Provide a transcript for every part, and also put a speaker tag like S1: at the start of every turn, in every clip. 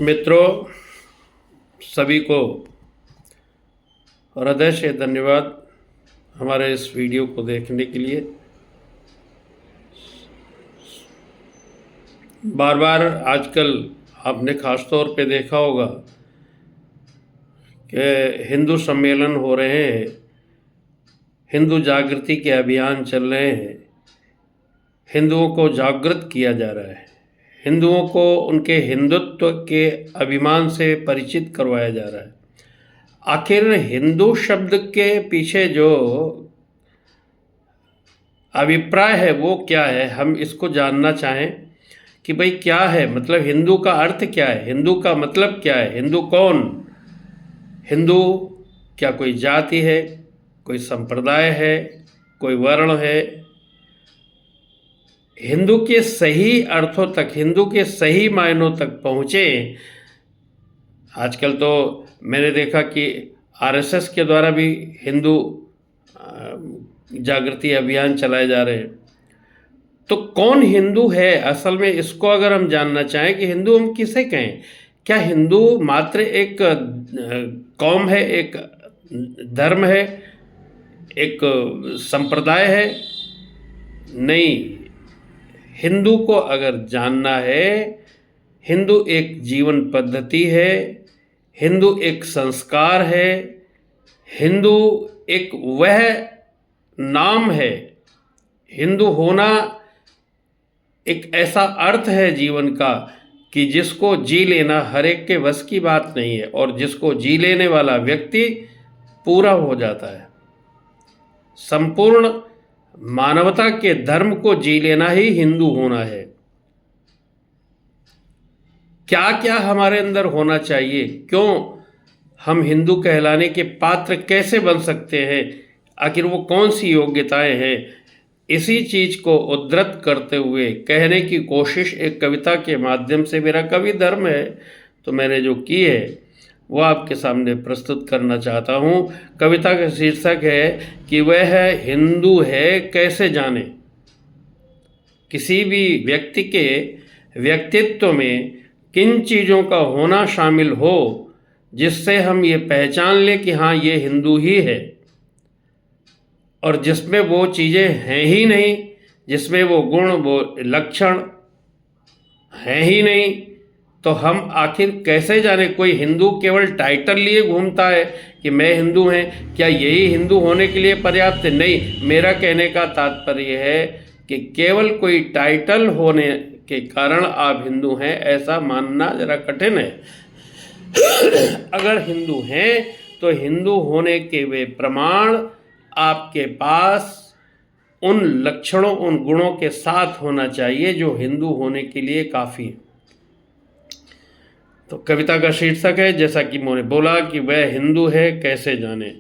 S1: मित्रों, सभी को हृदय से धन्यवाद हमारे इस वीडियो को देखने के लिए। बार बार आजकल आपने ख़ास तौर पे देखा होगा कि हिंदू सम्मेलन हो रहे हैं, हिंदू जागृति के अभियान चल रहे हैं, हिंदुओं को जागृत किया जा रहा है, हिंदुओं को उनके हिंदुत्व के अभिमान से परिचित करवाया जा रहा है। आखिर हिंदू शब्द के पीछे जो अभिप्राय है वो क्या है, हम इसको जानना चाहें कि भाई क्या है, मतलब हिंदू का अर्थ क्या है, हिंदू का मतलब क्या है, हिंदू कौन? हिंदू क्या कोई जाति है, कोई संप्रदाय है, कोई वर्ण है? हिंदू के सही अर्थों तक, हिंदू के सही मायनों तक पहुँचे। आजकल तो मैंने देखा कि आरएसएस के द्वारा भी हिंदू जागृति अभियान चलाए जा रहे हैं। तो कौन हिंदू है असल में? इसको अगर हम जानना चाहें कि हिंदू हम किसे कहें, क्या हिंदू मात्र एक कौम है, एक धर्म है, एक संप्रदाय है? नहीं, हिंदू को अगर जानना है, हिंदू एक जीवन पद्धति है, हिंदू एक संस्कार है, हिंदू एक वह नाम है। हिंदू होना एक ऐसा अर्थ है जीवन का कि जिसको जी लेना हर एक के बस की बात नहीं है, और जिसको जी लेने वाला व्यक्ति पूरा हो जाता है। संपूर्ण मानवता के धर्म को जी लेना ही हिंदू होना है। क्या क्या हमारे अंदर होना चाहिए, क्यों हम हिंदू कहलाने के पात्र कैसे बन सकते हैं, आखिर वो कौन सी योग्यताएं हैं, इसी चीज को उद्धृत करते हुए कहने की कोशिश एक कविता के माध्यम से, मेरा कवि धर्म है तो मैंने जो की है वो आपके सामने प्रस्तुत करना चाहता हूँ। कविता का शीर्षक है कि वह हिंदू है कैसे जाने। किसी भी व्यक्ति के व्यक्तित्व में किन चीज़ों का होना शामिल हो जिससे हम ये पहचान लें कि हाँ ये हिंदू ही है, और जिसमें वो चीज़ें हैं ही नहीं, जिसमें वो गुण, वो लक्षण हैं ही नहीं, तो हम आखिर कैसे जाने? कोई हिंदू केवल टाइटल लिए घूमता है कि मैं हिंदू हैं, क्या यही हिंदू होने के लिए पर्याप्त है? नहीं, मेरा कहने का तात्पर्य है कि केवल कोई टाइटल होने के कारण आप हिंदू हैं ऐसा मानना जरा कठिन है। अगर हिंदू हैं तो हिंदू होने के वे प्रमाण आपके पास उन लक्षणों, उन गुणों के साथ होना चाहिए जो हिंदू होने के लिए काफ़ी है। तो कविता का शीर्षक है, जैसा कि मैंने बोला, कि वह हिंदू है कैसे जाने।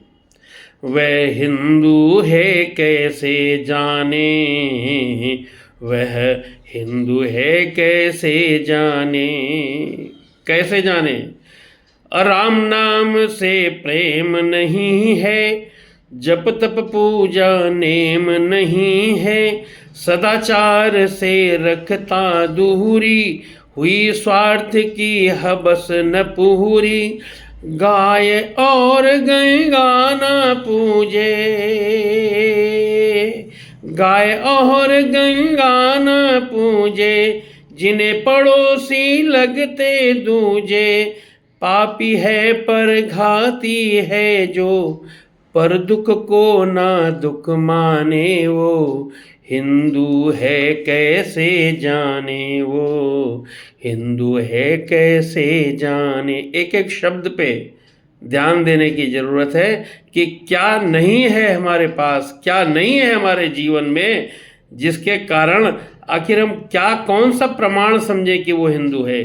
S1: वह हिंदू है कैसे जाने, वह हिंदू है कैसे जाने। कैसे जाने? राम नाम से प्रेम नहीं है, जप तप पूजा नेम नहीं है, सदाचार से रखता दूरी, हुई स्वार्थ की हबस न पूरी, गाय और गंगा न पूजे, गाय और गंगा न पूजे, जिन्हें पड़ोसी लगते दूजे, पापी है पर घाती है जो, पर दुख को ना दुख माने वो, हिंदू है कैसे जाने वो, हिंदू है कैसे जाने। एक एक शब्द पे ध्यान देने की ज़रूरत है कि क्या नहीं है हमारे पास, क्या नहीं है हमारे जीवन में, जिसके कारण आखिर हम क्या, कौन सा प्रमाण समझे कि वो हिंदू है।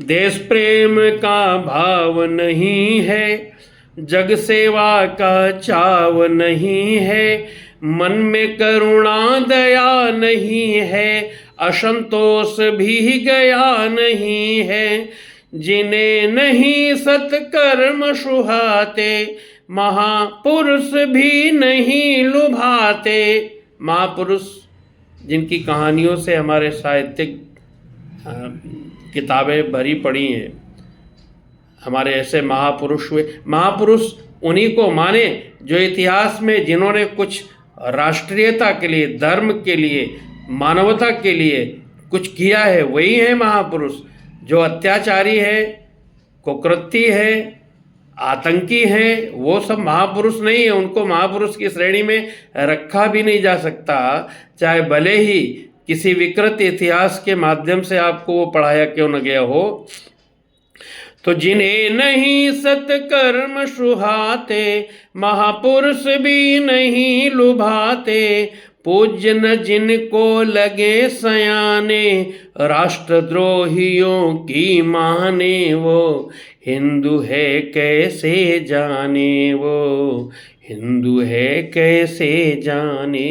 S1: देश प्रेम का भाव नहीं है, जग सेवा का चाव नहीं है, मन में करुणा दया नहीं है, असंतोष भी गया नहीं है, जिन्हें नहीं सत्कर्म सुहाते, महापुरुष भी नहीं लुभाते। महापुरुष जिनकी कहानियों से हमारे साहित्यिक किताबें भरी पड़ी हैं, हमारे ऐसे महापुरुष हुए। महापुरुष उन्हीं को माने जो इतिहास में जिन्होंने कुछ राष्ट्रीयता के लिए, धर्म के लिए, मानवता के लिए कुछ किया है, वही है महापुरुष। जो अत्याचारी है, कुकृत्य है, आतंकी है, वो सब महापुरुष नहीं है। उनको महापुरुष की श्रेणी में रखा भी नहीं जा सकता, चाहे भले ही किसी विकृत इतिहास के माध्यम से आपको वो पढ़ाया क्यों न गया हो। तो जिन्हें नहीं सत्कर्म सुहाते, महापुरुष भी नहीं लुभाते, पूज्य न जिनको लगे सयाने, राष्ट्रद्रोहियों की माने वो, हिंदू है कैसे जाने वो, हिंदू है कैसे जाने।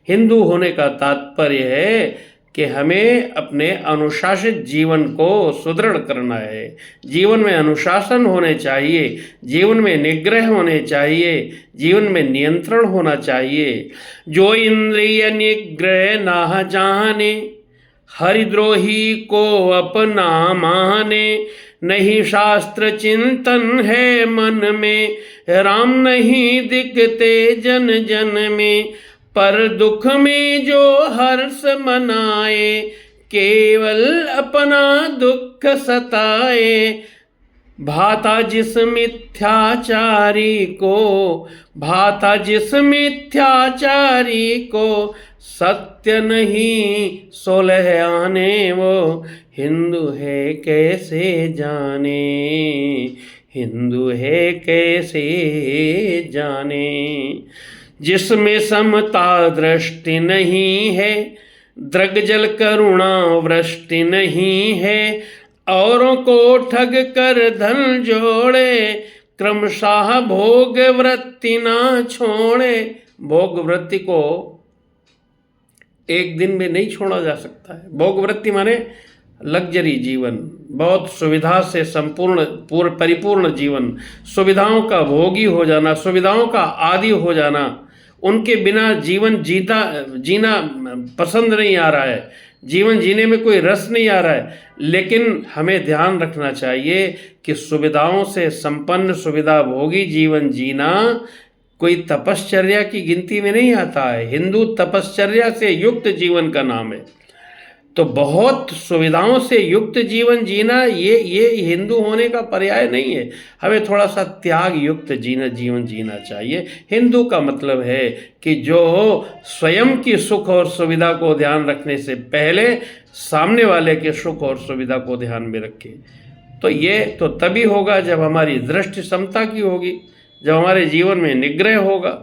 S1: हिंदू होने का तात्पर्य है कि हमें अपने अनुशासित जीवन को सुदृढ़ करना है। जीवन में अनुशासन होने चाहिए, जीवन में निग्रह होने चाहिए, जीवन में नियंत्रण होना चाहिए। जो इंद्रिय निग्रह ना जाने, हरिद्रोही को अपना माने, नहीं शास्त्र चिंतन है मन में, राम नहीं दिखते जन जन में, पर दुख में जो हर्ष मनाए, केवल अपना दुख सताए। भाता जिस मिथ्याचारी को, भाता जिस मिथ्याचारी को, सत्य नहीं सोलह आने वो, हिंदू है कैसे जाने, हिंदू है कैसे जाने। जिसमें समता दृष्टि नहीं है, दृग जल करुणा वृष्टि नहीं है, औरों को ठग कर धन जोड़े, क्रमशः भोग वृत्ति ना छोड़े। भोग वृत्ति को एक दिन में नहीं छोड़ा जा सकता है। भोग वृत्ति माने लग्जरी जीवन, बहुत सुविधा से संपूर्ण परिपूर्ण जीवन, सुविधाओं का भोगी हो जाना, सुविधाओं का आदी हो जाना, उनके बिना जीवन जीना पसंद नहीं आ रहा है, जीवन जीने में कोई रस नहीं आ रहा है। लेकिन हमें ध्यान रखना चाहिए कि सुविधाओं से संपन्न, सुविधा भोगी जीवन जीना कोई तपश्चर्या की गिनती में नहीं आता है। हिंदू तपश्चर्या से युक्त जीवन का नाम है। तो बहुत सुविधाओं से युक्त जीवन जीना ये हिंदू होने का पर्याय नहीं है। हमें थोड़ा सा त्याग युक्त जीवन जीना चाहिए। हिंदू का मतलब है कि जो स्वयं की सुख और सुविधा को ध्यान रखने से पहले सामने वाले के सुख और सुविधा को ध्यान में रखे। तो ये तो तभी होगा जब हमारी दृष्टि समता की होगी, जब हमारे जीवन में निग्रह होगा,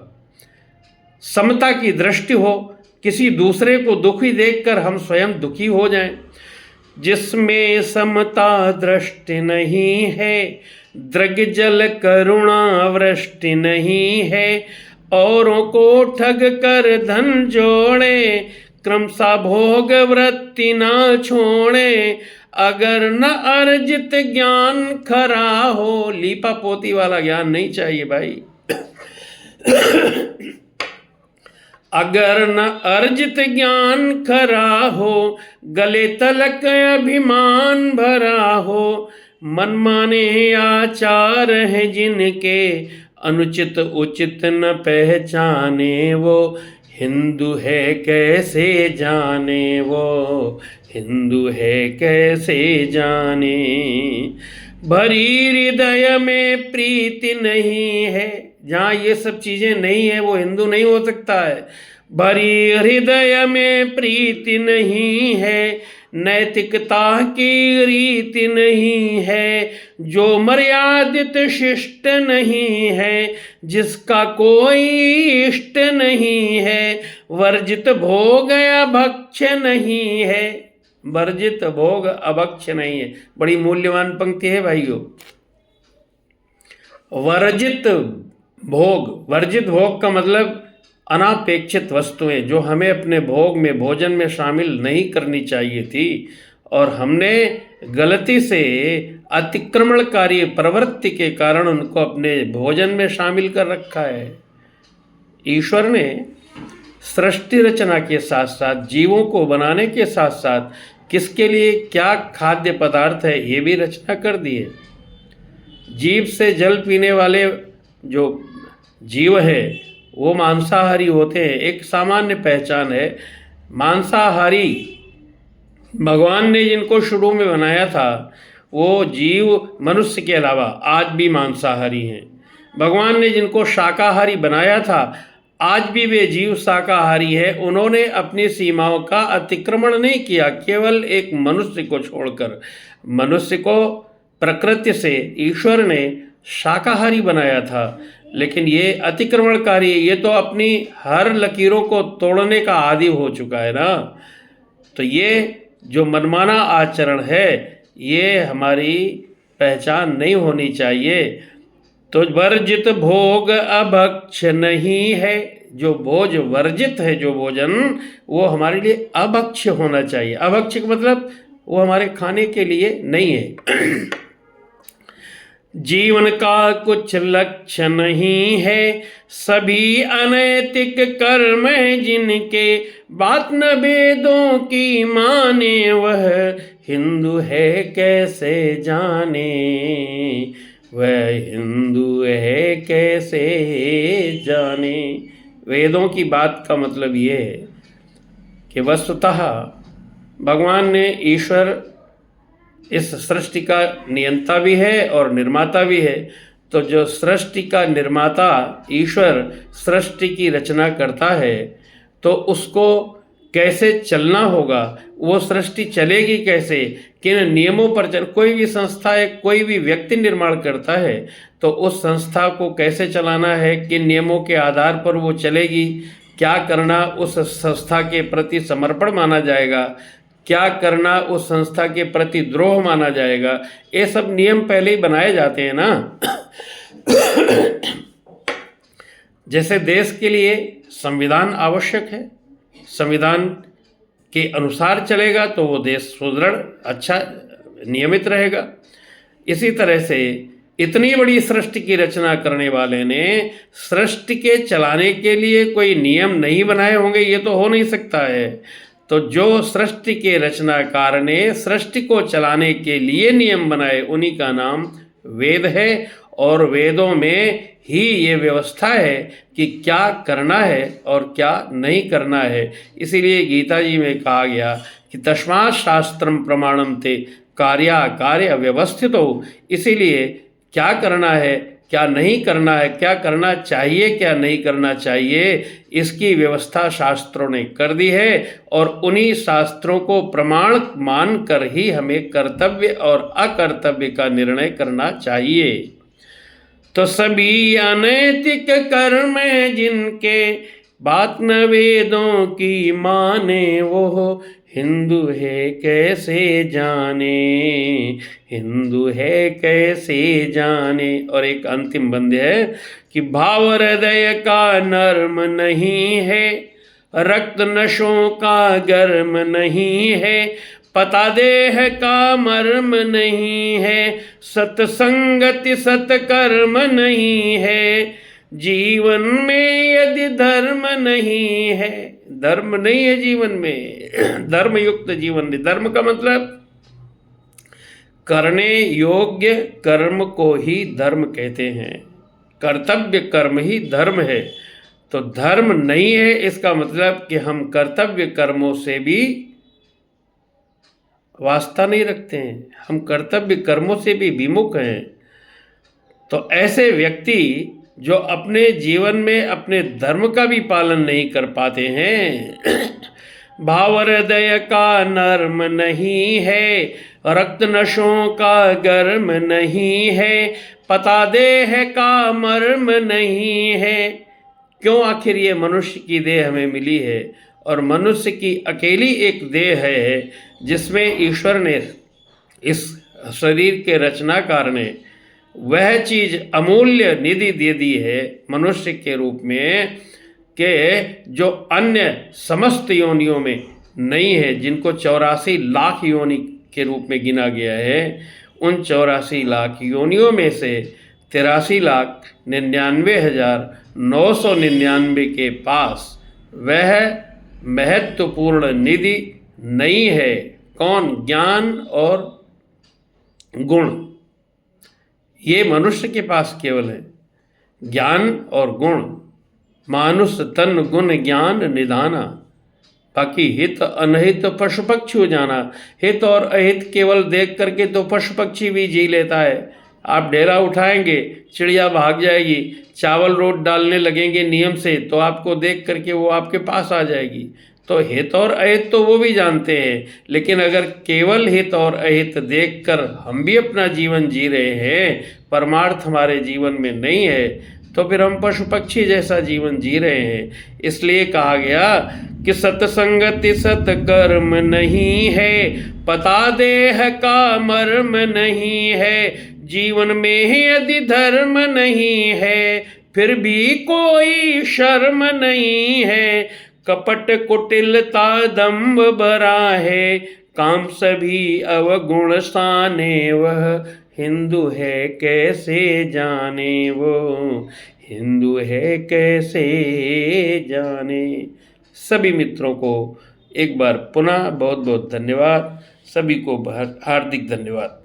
S1: समता की दृष्टि हो, किसी दूसरे को दुखी देखकर हम स्वयं दुखी हो जाएं। जिसमें समता दृष्टि नहीं है, दृग जल करुणा वृष्टि नहीं है, औरों को ठग कर धन जोड़े, क्रमशः भोग वृत्ति ना छोड़े। अगर न अर्जित ज्ञान खरा हो, लीपा पोती वाला ज्ञान नहीं चाहिए भाई। अगर न अर्जित ज्ञान खरा हो, गले तलक अभिमान भरा हो, मनमाने आचार हैं जिनके, अनुचित उचित न पहचाने वो, हिंदू है कैसे जाने वो, हिंदू है कैसे जाने। भरी हृदय में प्रीति नहीं है, जहाँ ये सब चीज़ें नहीं है वो हिंदू नहीं हो सकता है। भरी हृदय में प्रीति नहीं है, नैतिकता की रीति नहीं है, जो मर्यादित शिष्ट नहीं है, जिसका कोई इष्ट नहीं है, वर्जित भोग अभक्ष्य नहीं है, वर्जित भोग अभक्ष्य नहीं है। बड़ी मूल्यवान पंक्ति है भाइयों। वर्जित भोग का मतलब अनापेक्षित वस्तुएं जो हमें अपने भोग में, भोजन में शामिल नहीं करनी चाहिए थी और हमने गलती से अतिक्रमणकारी प्रवृत्ति के कारण उनको अपने भोजन में शामिल कर रखा है। ईश्वर ने सृष्टि रचना के साथ साथ, जीवों को बनाने के साथ साथ किसके लिए क्या खाद्य पदार्थ है ये भी रचना कर दी है। जीभ से जल पीने वाले जो जीव है वो मांसाहारी होते हैं, एक सामान्य पहचान है। मांसाहारी भगवान ने जिनको शुरू में बनाया था वो जीव मनुष्य के अलावा आज भी मांसाहारी हैं। भगवान ने जिनको शाकाहारी बनाया था आज भी वे जीव शाकाहारी है। उन्होंने अपनी सीमाओं का अतिक्रमण नहीं किया, केवल एक मनुष्य को छोड़कर। मनुष्य को प्रकृति से ईश्वर ने शाकाहारी बनाया था, लेकिन ये अतिक्रमणकारी, ये तो अपनी हर लकीरों को तोड़ने का आदी हो चुका है ना। तो ये जो मनमाना आचरण है ये हमारी पहचान नहीं होनी चाहिए। तो वर्जित भोग अभक्ष नहीं है, जो भोज वर्जित है, जो भोजन वो हमारे लिए अभक्ष होना चाहिए। अभक्ष का मतलब वो हमारे खाने के लिए नहीं है। जीवन का कुछ लक्ष्य नहीं है, सभी अनैतिक कर्म है जिनके, बात न वेदों की माने वह हिंदू है कैसे जाने, वह हिंदू है कैसे जाने। वेदों की बात का मतलब ये है कि वस्तुतः भगवान ने, ईश्वर इस सृष्टि का नियंता भी है और निर्माता भी है। तो जो सृष्टि का निर्माता ईश्वर सृष्टि की रचना करता है तो उसको कैसे चलना होगा, वो सृष्टि चलेगी कैसे, किन नियमों पर चल। कोई भी संस्था है, कोई भी व्यक्ति निर्माण करता है तो उस संस्था को कैसे चलाना है, किन नियमों के आधार पर वो चलेगी, क्या करना उस संस्था के प्रति समर्पण माना जाएगा, क्या करना उस संस्था के प्रति द्रोह माना जाएगा, ये सब नियम पहले ही बनाए जाते हैं ना। जैसे देश के लिए संविधान आवश्यक है, संविधान के अनुसार चलेगा तो वो देश सुदृढ़, अच्छा, नियमित रहेगा। इसी तरह से इतनी बड़ी सृष्टि की रचना करने वाले ने सृष्टि के चलाने के लिए कोई नियम नहीं बनाए होंगे, ये तो हो नहीं सकता है। तो जो सृष्टि के रचनाकार ने सृष्टि को चलाने के लिए नियम बनाए उन्हीं का नाम वेद है। और वेदों में ही ये व्यवस्था है कि क्या करना है और क्या नहीं करना है। इसीलिए गीता जी में कहा गया कि तस्मात् शास्त्रम प्रमाणम ते कार्याकार्य व्यवस्थितो। इसीलिए क्या करना है, क्या नहीं करना है, क्या करना चाहिए, क्या नहीं करना चाहिए, इसकी व्यवस्था शास्त्रों ने कर दी है। और उन्हीं शास्त्रों को प्रमाण मानकर ही हमें कर्तव्य और अकर्तव्य का निर्णय करना चाहिए। तो सभी अनैतिक कर्म है जिनके, बात न वेदों की माने वो हिंदू है कैसे जाने, हिंदू है कैसे जाने। और एक अंतिम बंदे है कि भाव हृदय का नर्म नहीं है, रक्त नशों का गर्म नहीं है, पता देह का मर्म नहीं है, सत्संगति सत्कर्म नहीं है, जीवन में यदि धर्म नहीं है, धर्म नहीं है जीवन में, धर्म युक्त जीवन नहीं। धर्म का मतलब करने योग्य कर्म को ही धर्म कहते हैं, कर्तव्य कर्म ही धर्म है। तो धर्म नहीं है इसका मतलब कि हम कर्तव्य कर्मों से भी वास्ता नहीं रखते हैं, हम कर्तव्य कर्मों से भी विमुख हैं। तो ऐसे व्यक्ति जो अपने जीवन में अपने धर्म का भी पालन नहीं कर पाते हैं, भाव हृदय का नर्म नहीं है, रक्त नशों का गर्म नहीं है, पता देह का मर्म नहीं है। क्यों आखिर ये मनुष्य की देह हमें मिली है और मनुष्य की अकेली एक देह है जिसमें ईश्वर ने, इस शरीर के रचनाकार ने वह चीज़ अमूल्य निधि दे दी है मनुष्य के रूप में कि जो अन्य समस्त योनियों में नहीं है, जिनको 84 लाख योनि के रूप में गिना गया है। उन 84 लाख योनियों में से 83,99,999 के पास वह महत्वपूर्ण निधि नहीं है। कौन? ज्ञान और गुण। ये मनुष्य के पास केवल है। ज्ञान और गुण, मानुष तन गुण ज्ञान निधाना, बाकी हित अनहित पशु पक्षी हो जाना। हित और अहित केवल देख करके तो पशु पक्षी भी जी लेता है। आप डेरा उठाएंगे, चिड़िया भाग जाएगी, चावल रोट डालने लगेंगे नियम से, तो आपको देख करके वो आपके पास आ जाएगी। तो हित और अहित तो वो भी जानते हैं, लेकिन अगर केवल हित और अहित देखकर हम भी अपना जीवन जी रहे हैं, परमार्थ हमारे जीवन में नहीं है, तो फिर हम पशु पक्षी जैसा जीवन जी रहे हैं। इसलिए कहा गया कि सत्संगति सत्कर्म नहीं है, पता देह का मर्म नहीं है। जीवन में यदि धर्म नहीं है, फिर भी कोई शर्म नहीं है। कपट कुटिलता दंभ भरा है, काम सभी अवगुण साने। वह हिंदू है कैसे जाने, वो हिंदू है कैसे जाने। सभी मित्रों को एक बार पुनः बहुत बहुत धन्यवाद। सभी को हार्दिक धन्यवाद।